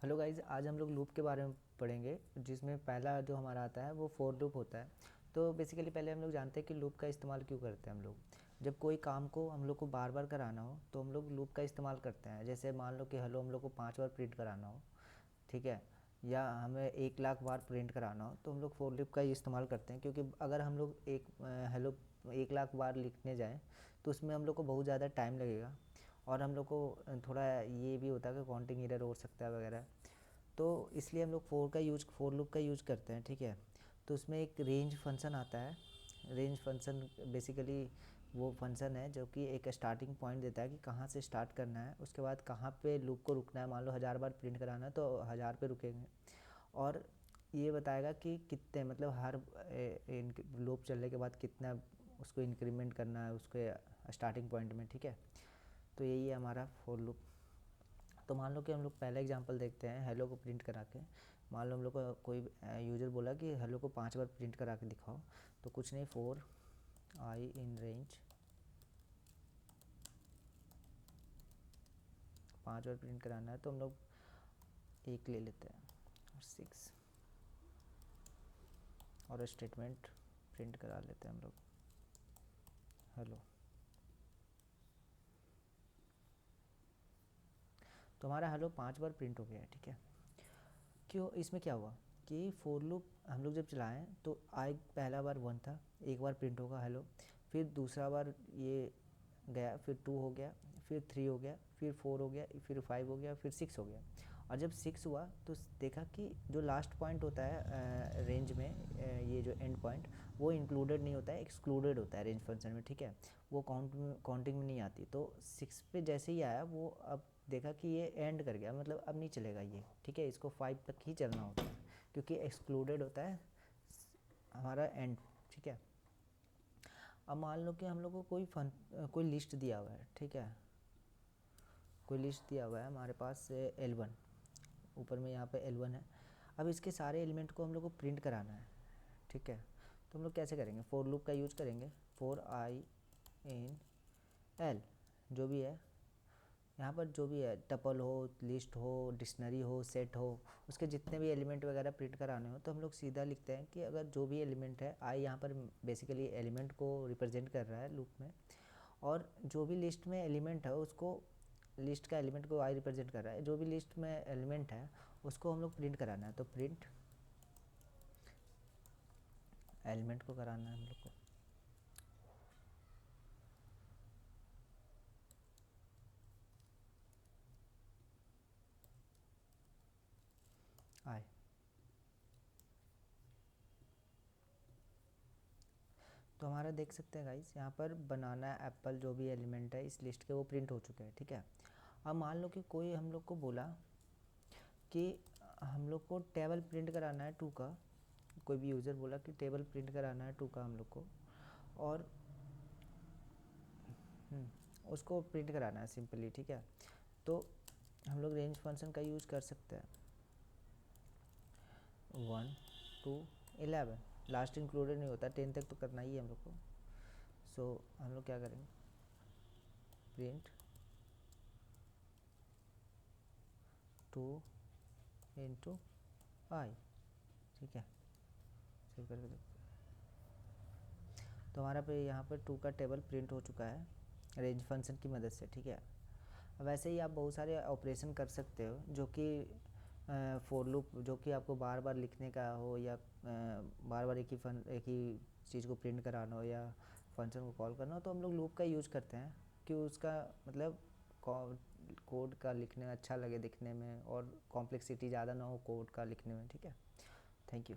Hello guys, आज हम लोग लूप के बारे में पढ़ेंगे, जिसमें पहला जो हमारा आता है वो फॉर लूप होता है। तो बेसिकली पहले हम लोग जानते हैं कि लूप का इस्तेमाल क्यों करते हैं हम लोग। जब कोई काम को हम लोग को बार बार कराना हो तो हम लोग लूप का इस्तेमाल करते हैं। जैसे मान लो कि हेलो हम लोग को 5 बार प्रिंट कराना हो, ठीक है, या हमें 1 लाख बार प्रिंट कराना हो तो हम लोग फॉर लूप का ही इस्तेमाल करते हैं। क्योंकि अगर हम लोग एक हेलो 1 लाख बार लिखने जाएँ तो उसमें हम लोग को बहुत ज़्यादा टाइम लगेगा, और हम लोग को थोड़ा ये भी होता है कि काउंटिंग एरर हो सकता है वगैरह। तो इसलिए हम लोग फॉर लूप का यूज करते हैं, ठीक है। तो उसमें एक रेंज फंक्शन आता है। रेंज फंक्शन बेसिकली वो फंक्शन है जो कि एक स्टार्टिंग पॉइंट देता है कि कहाँ से स्टार्ट करना है, उसके बाद कहाँ पे लूप को रुकना है। मान लो 1000 बार प्रिंट कराना है तो 1000 पे रुकेंगे, और ये बताएगा कि कितने मतलब हर लूप चलने के बाद कितना उसको इंक्रीमेंट करना है उसके स्टार्टिंग पॉइंट में, ठीक है। तो यही है हमारा फॉर लूप। तो मान लो कि हम लोग पहला एग्जांपल देखते हैं हेलो को प्रिंट करा के। मान लो हम लोग को कोई यूज़र बोला कि हेलो को 5 बार प्रिंट करा के दिखाओ, तो कुछ नहीं, four I in range 5 bar print कराना है तो हम लोग 1 ले लेते हैं और 6 और स्टेटमेंट प्रिंट करा लेते हैं हम लोग हेलो। तो हमारा हेलो 5 बार प्रिंट हो गया है, ठीक है। क्यों, इसमें क्या हुआ कि फोर लूप हम लोग जब चलाएं तो आई पहला बार 1 था, एक बार प्रिंट होगा हेलो, फिर दूसरा बार ये गया, फिर 2 हो गया, फिर 3 हो गया, फिर 4 हो गया, फिर 5 हो गया, फिर 6 हो गया। और जब 6 हुआ तो देखा कि जो लास्ट पॉइंट होता है रेंज में, ये जो एंड पॉइंट वो इंक्लूडेड नहीं होता है, एक्सक्लूडेड होता है रेंज फंक्शन में, ठीक है। वो काउंटिंग में नहीं आती। तो 6 पे जैसे ही आया वो अब देखा कि ये एंड कर गया, मतलब अब नहीं चलेगा ये, ठीक है। इसको 5 तक ही चलना होता है क्योंकि एक्सक्लूडेड होता है हमारा एंड, ठीक है। अब मान लो कि हम लोग को कोई लिस्ट दिया हुआ है, ठीक है। कोई लिस्ट दिया हुआ है हमारे पास L1, ऊपर में यहाँ पे L1 है। अब इसके सारे एलिमेंट को हम लोग को प्रिंट कराना है, ठीक है। तो हम लोग कैसे करेंगे, फॉर लूप का यूज करेंगे। फॉर आई इन एल, जो भी है यहाँ पर, जो भी है, टपल हो, लिस्ट हो, डिक्शनरी हो, सेट हो, उसके जितने भी एलिमेंट वगैरह प्रिंट कराने हो तो हम लोग सीधा लिखते हैं कि अगर जो भी एलिमेंट है, आई यहाँ पर बेसिकली एलिमेंट को रिप्रेजेंट कर रहा है लूप में, और जो भी लिस्ट में एलिमेंट है उसको, लिस्ट का एलिमेंट को आई रिप्रेजेंट कर रहा है, जो भी लिस्ट में एलिमेंट है उसको हम लोग प्रिंट कराना है। तो प्रिंट एलिमेंट को कराना है हम लोग को। आई, तो हमारा देख सकते हैं गाइस, यहाँ पर बनाना, एप्पल, जो भी एलिमेंट है इस लिस्ट के वो प्रिंट हो चुके हैं, ठीक है। अब मान लो कि कोई हम लोग को बोला कि हम लोग को टेबल प्रिंट कराना है 2 का। कोई भी यूज़र बोला कि टेबल प्रिंट कराना है 2 का हम लोग को, और उसको प्रिंट कराना है सिंपली, ठीक है। तो हम लोग रेंज फंक्शन का यूज़ कर सकते हैं। 1 to 11, लास्ट इंक्लूडेड नहीं होता, 10 तक तो करना ही है हम लोग को। सो हम लोग क्या करेंगे, प्रिंट 2 इंटू आई, ठीक है। सेव करके देखते हैं तो हमारा पे यहाँ पर 2 का टेबल प्रिंट हो चुका है रेंज फंक्शन की मदद से, ठीक है। वैसे ही आप बहुत सारे ऑपरेशन कर सकते हो जो कि फॉर लूप, जो कि आपको बार बार लिखने का हो, या बार बार एक ही चीज़ को प्रिंट कराना हो, या फंक्शन को कॉल करना हो, तो हम लोग लूप का यूज़ करते हैं कि उसका मतलब कोड का लिखने में अच्छा लगे दिखने में, और कॉम्प्लेक्सिटी ज़्यादा ना हो कोड का लिखने में, ठीक है। Thank you.